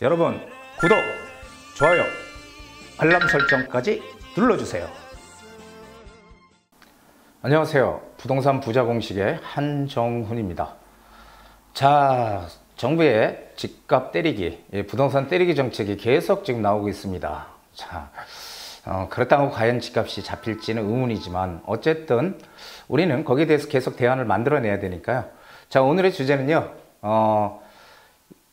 여러분, 구독, 좋아요, 알람 설정까지 눌러주세요. 안녕하세요. 부동산 부자 공식의 한정훈입니다. 자, 정부의 집값 때리기, 부동산 때리기 정책이 계속 지금 나오고 있습니다. 자, 그렇다고 과연 집값이 잡힐지는 의문이지만 어쨌든 우리는 거기에 대해서 계속 대안을 만들어내야 되니까요. 자, 오늘의 주제는요.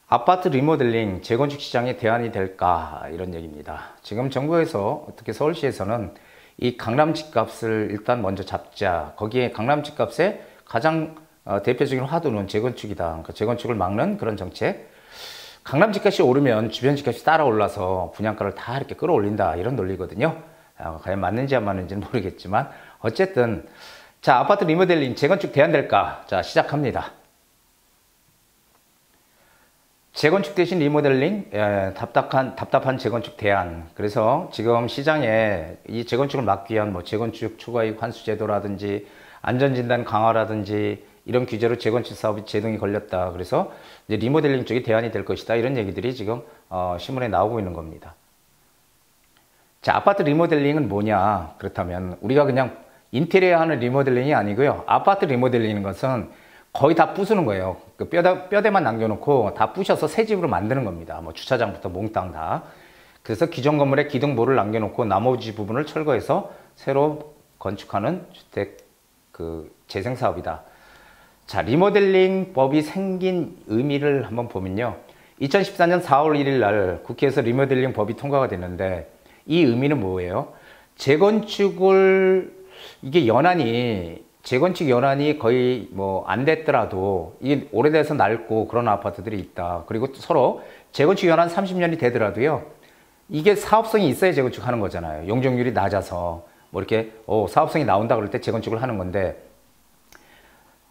아파트 리모델링 재건축 시장의 대안이 될까, 이런 얘기입니다. 지금 정부에서, 특히 서울시에서는 이 강남 집값을 일단 먼저 잡자, 거기에 강남 집값의 가장 대표적인 화두는 재건축이다. 그러니까 재건축을 막는 그런 정책. 강남 집값이 오르면 주변 집값이 따라 올라서 분양가를 다 이렇게 끌어올린다, 이런 논리거든요. 과연 맞는지 안 맞는지는 모르겠지만 어쨌든, 자, 아파트 리모델링 재건축 대안 될까? 자, 시작합니다. 재건축 대신 리모델링, 답답한 재건축 대안. 그래서 지금 시장에 이 재건축을 막기 위한 재건축 초과이익 환수 제도라든지 안전진단 강화라든지 이런 규제로 재건축 사업이 제동이 걸렸다. 그래서 이제 리모델링 쪽이 대안이 될 것이다. 이런 얘기들이 지금 신문에 나오고 있는 겁니다. 자, 아파트 리모델링은 뭐냐? 그렇다면 우리가 그냥 인테리어 하는 리모델링이 아니고요. 아파트 리모델링인 것은 거의 다 부수는 거예요. 그 뼈대만 남겨놓고 다 부셔서 새 집으로 만드는 겁니다. 주차장부터 몽땅 다. 그래서 기존 건물에 기둥볼을 남겨놓고 나머지 부분을 철거해서 새로 건축하는 주택 재생 사업이다. 자, 리모델링 법이 생긴 의미를 한번 보면요. 2014년 4월 1일 날 국회에서 리모델링 법이 통과가 됐는데 이 의미는 뭐예요? 재건축 연한이 거의 안 됐더라도 이게 오래돼서 낡고 그런 아파트들이 있다. 그리고 서로 재건축 연한 30년이 되더라도요. 이게 사업성이 있어야 재건축하는 거잖아요. 용적률이 낮아서 이렇게 사업성이 나온다 그럴 때 재건축을 하는 건데,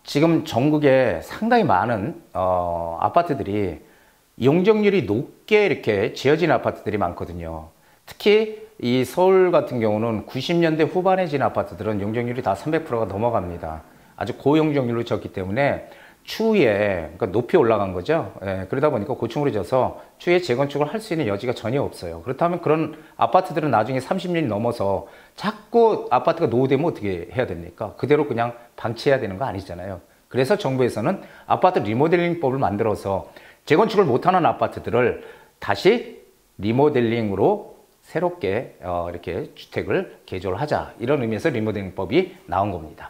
지금 전국에 상당히 많은 아파트들이 용적률이 높게 이렇게 지어진 아파트들이 많거든요. 특히 이 서울 같은 경우는 90년대 후반에 지은 아파트들은 용적률이 다 300%가 넘어갑니다. 아주 고용적률로 지었기 때문에 추후에, 그러니까 높이 올라간 거죠. 그러다 보니까 고층으로 져서 추후에 재건축을 할 수 있는 여지가 전혀 없어요. 그렇다면 그런 아파트들은 나중에 30년이 넘어서 자꾸 아파트가 노후되면 어떻게 해야 됩니까? 그대로 그냥 방치해야 되는 거 아니잖아요. 그래서 정부에서는 아파트 리모델링법을 만들어서 재건축을 못하는 아파트들을 다시 리모델링으로 새롭게 이렇게 주택을 개조를 하자, 이런 의미에서 리모델링법이 나온 겁니다.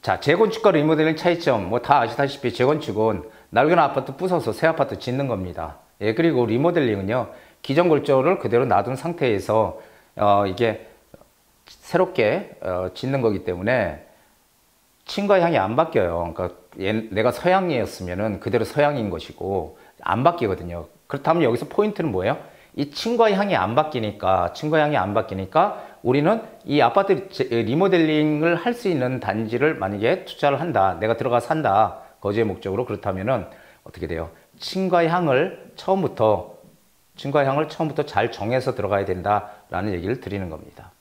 자, 재건축과 리모델링 차이점, 다 아시다시피 재건축은 낡은 아파트 부숴서 새 아파트 짓는 겁니다. 그리고 리모델링은요, 기존 골조를 그대로 놔둔 상태에서 이게 새롭게 짓는 거기 때문에 층과 향이 안 바뀌어요. 그러니까 내가 서양이었으면은 그대로 서양인 것이고 안 바뀌거든요. 그렇다면 여기서 포인트는 뭐예요? 이 층과 향이 안 바뀌니까 우리는 이 아파트 리모델링을 할 수 있는 단지를 만약에 투자를 한다, 내가 들어가 산다, 거주의 목적으로, 그렇다면은 어떻게 돼요? 층과 향을 처음부터 잘 정해서 들어가야 된다라는 얘기를 드리는 겁니다.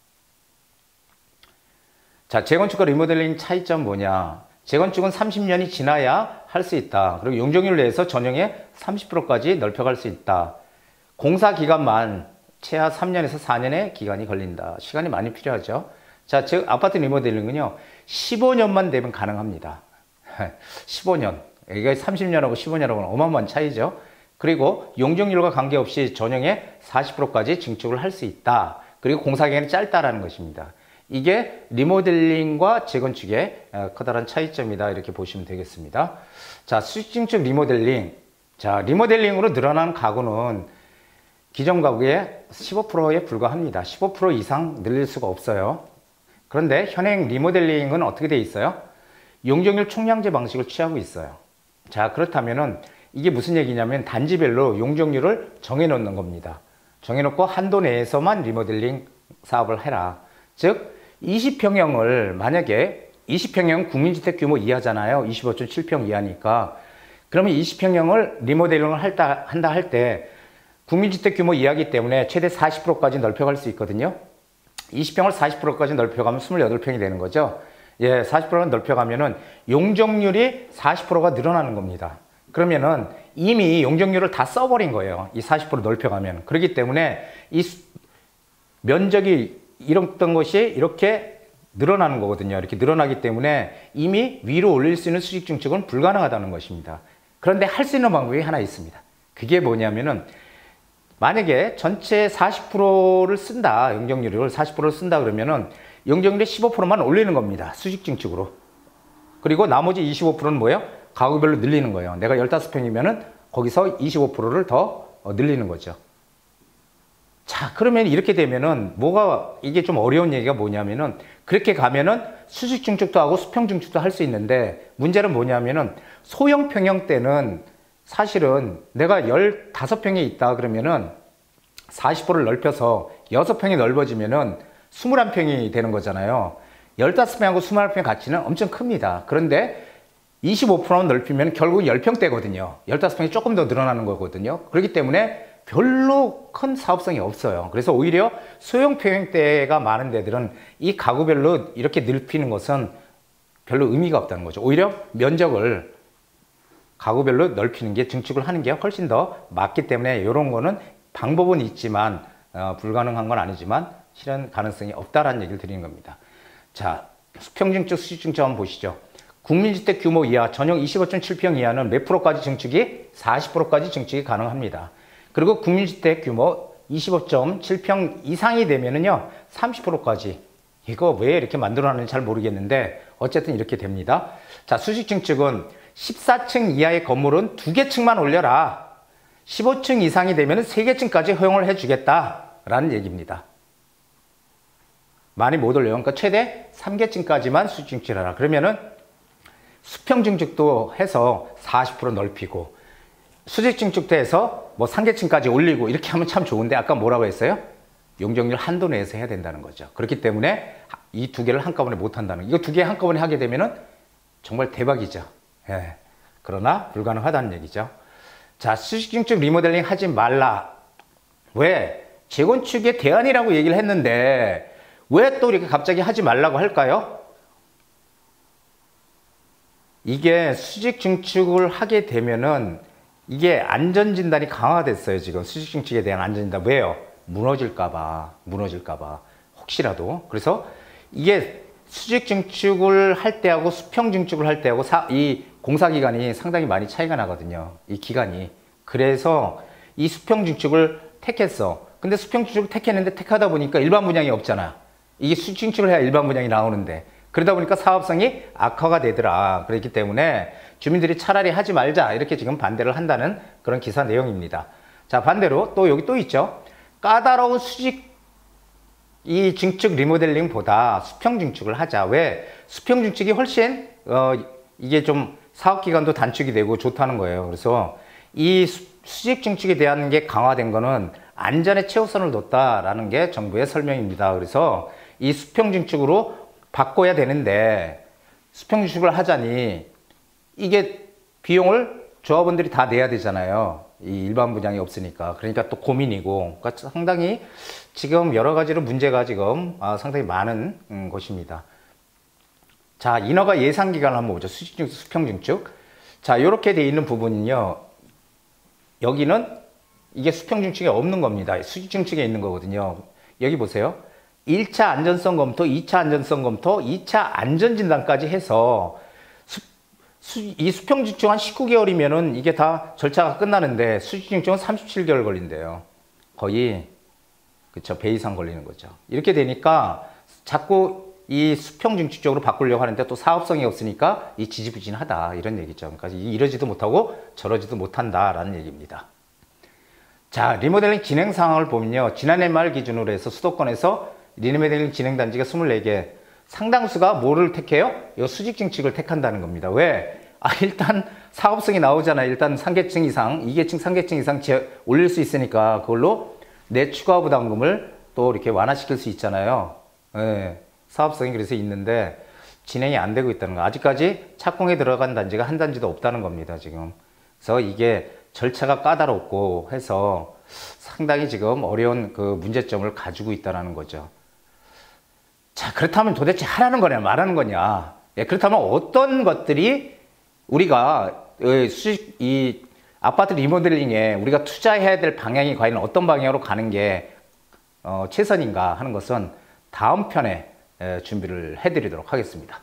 자, 재건축과 리모델링 차이점 뭐냐? 재건축은 30년이 지나야 할 수 있다. 그리고 용적률 내에서 전용의 30%까지 넓혀갈 수 있다. 공사 기간만 최하 3년에서 4년의 기간이 걸린다. 시간이 많이 필요하죠. 자, 즉 아파트 리모델링은요, 15년만 되면 가능합니다. 15년. 이게 30년하고 15년하고는 어마어마한 차이죠. 그리고 용적률과 관계없이 전용의 40%까지 증축을 할 수 있다. 그리고 공사 기간이 짧다라는 것입니다. 이게 리모델링과 재건축의 커다란 차이점이다, 이렇게 보시면 되겠습니다. 자, 수익 리모델링. 자, 리모델링으로 늘어난 가구는 기존 가구의 15%에 불과합니다. 15% 이상 늘릴 수가 없어요. 그런데 현행 리모델링은 어떻게 돼 있어요? 용적률 총량제 방식을 취하고 있어요. 자, 그렇다면은 이게 무슨 얘기냐면 단지별로 용적률을 정해놓는 겁니다. 정해놓고 한도 내에서만 리모델링 사업을 해라. 즉 20평형을 만약에 20평형 국민주택 규모 이하잖아요. 25.7평 이하니까. 그러면 20평형을 리모델링을 한다 할 때 국민주택 규모 이하이기 때문에 최대 40%까지 넓혀갈 수 있거든요. 20평을 40%까지 넓혀가면 28평이 되는 거죠. 40%가 넓혀가면은 용적률이 40%가 늘어나는 겁니다. 그러면은 이미 용적률을 다 써버린 거예요. 이 40% 넓혀가면. 그렇기 때문에 이 면적이 이랬던 것이 이렇게 늘어나는 거거든요. 이렇게 늘어나기 때문에 이미 위로 올릴 수 있는 수직 증축은 불가능하다는 것입니다. 그런데 할 수 있는 방법이 하나 있습니다. 그게 뭐냐면은 만약에 전체 40%를 쓴다, 용적률을 40%를 쓴다 그러면은 용적률의 15%만 올리는 겁니다. 수직 증축으로. 그리고 나머지 25%는 뭐예요? 가구별로 늘리는 거예요. 내가 15평이면은 거기서 25%를 더 늘리는 거죠. 자, 그러면 이렇게 되면은 이게 좀 어려운 얘기가 뭐냐면은 그렇게 가면은 수직 증축도 하고 수평 증축도 할 수 있는데 문제는 뭐냐면은 소형 평형 때는 사실은 내가 15평에 있다 그러면은 40%를 넓혀서 6평이 넓어지면은 21평이 되는 거잖아요. 15평하고 21평의 가치는 엄청 큽니다. 그런데 25%만 넓히면 결국 10평대거든요. 15평이 조금 더 늘어나는 거거든요. 그렇기 때문에 별로 큰 사업성이 없어요. 그래서 오히려 소형 평형대가 많은 데들은 이 가구별로 이렇게 넓히는 것은 별로 의미가 없다는 거죠. 오히려 면적을 가구별로 넓히는 게 증축을 하는 게 훨씬 더 맞기 때문에 이런 거는 방법은 있지만 불가능한 건 아니지만 실현 가능성이 없다라는 얘기를 드리는 겁니다. 자, 수평 증축, 수직 증축 한번 보시죠. 국민주택 규모 이하, 전용 25.7평 이하는 몇 프로까지 증축이? 40%까지 증축이 가능합니다. 그리고 국민주택 규모 25.7평 이상이 되면은요, 30%까지. 이거 왜 이렇게 만들어놨는지 잘 모르겠는데, 어쨌든 이렇게 됩니다. 자, 수직 증축은 14층 이하의 건물은 2개 층만 올려라. 15층 이상이 되면 3개 층까지 허용을 해주겠다라는 얘기입니다. 많이 못 올려요. 그러니까 최대 3개 층까지만 수직 증축을 하라. 그러면은 수평 증축도 해서 40% 넓히고 수직 증축도 해서 뭐 3계층까지 올리고 이렇게 하면 참 좋은데 아까 뭐라고 했어요? 용적률 한도 내에서 해야 된다는 거죠. 그렇기 때문에 이 두 개를 한꺼번에 못 한다는 이거 두 개 한꺼번에 하게 되면은 정말 대박이죠. 예. 그러나 불가능하다는 얘기죠. 자, 수직 증축 리모델링 하지 말라. 왜? 재건축의 대안이라고 얘기를 했는데 왜 또 이렇게 갑자기 하지 말라고 할까요? 이게 수직 증축을 하게 되면은 이게 안전진단이 강화됐어요. 지금 수직 증축에 대한 안전진단. 왜요? 무너질까봐 혹시라도. 그래서 이게 수직 증축을 할 때하고 수평 증축을 할 때하고 이 공사기간이 상당히 많이 차이가 나거든요. 이 기간이. 그래서 이 수평 증축을 택했어. 근데 수평 증축을 택했는데 택하다 보니까 일반 분양이 없잖아. 이게 수직 증축을 해야 일반 분양이 나오는데 그러다 보니까 사업성이 악화가 되더라. 그렇기 때문에 주민들이 차라리 하지 말자 이렇게 지금 반대를 한다는 그런 기사 내용입니다. 자, 반대로 또 여기 또 있죠. 까다로운 수직 이 증축 리모델링보다 수평 증축을 하자. 왜? 수평 증축이 훨씬 이게 좀 사업 기간도 단축이 되고 좋다는 거예요. 그래서 이 수직 증축에 대한 게 강화된 거는 안전에 최우선을 뒀다라는 게 정부의 설명입니다. 그래서 이 수평 증축으로 바꿔야 되는데 수평 증축을 하자니 이게 비용을 조합원들이 다 내야 되잖아요. 이 일반 분양이 없으니까. 그러니까 또 고민이고. 그러니까 상당히 지금 여러 가지로 문제가 지금 상당히 많은 것입니다. 자, 인허가 예상 기간을 한번 보죠. 수직 증축, 수평 증축. 자, 이렇게 돼 있는 부분은요. 여기는 이게 수평 증축이 없는 겁니다. 수직 증축에 있는 거거든요. 여기 보세요. 1차 안전성 검토, 2차 안전성 검토, 2차 안전진단까지 해서 이 수평 증축 한 19개월이면은 이게 다 절차가 끝나는데 수직 증축은 37개월 걸린대요. 거의 그쵸, 배 이상 걸리는 거죠. 이렇게 되니까 자꾸 이 수평 증축 쪽으로 바꾸려고 하는데 또 사업성이 없으니까 이 지지부진하다 이런 얘기죠. 그러니까 이러지도 못하고 저러지도 못한다라는 얘기입니다. 자, 리모델링 진행 상황을 보면요. 지난해 말 기준으로 해서 수도권에서 리모델링 진행 단지가 24개. 상당수가 뭐를 택해요? 이 수직 증축을 택한다는 겁니다. 왜? 일단 사업성이 나오잖아요. 일단 3계층 이상, 2계층, 3계층 이상 올릴 수 있으니까 그걸로 내 추가 부담금을 또 이렇게 완화시킬 수 있잖아요. 예, 사업성이 그래서 있는데 진행이 안 되고 있다는 거. 아직까지 착공에 들어간 단지가 한 단지도 없다는 겁니다. 지금. 그래서 이게 절차가 까다롭고 해서 상당히 지금 어려운 그 문제점을 가지고 있다는 거죠. 자, 그렇다면 도대체 하라는 거냐 말하는 거냐. 예, 그렇다면 어떤 것들이 우리가 이 아파트 리모델링에 우리가 투자해야 될 방향이 과연 어떤 방향으로 가는 게 최선인가 하는 것은 다음 편에 준비를 해드리도록 하겠습니다.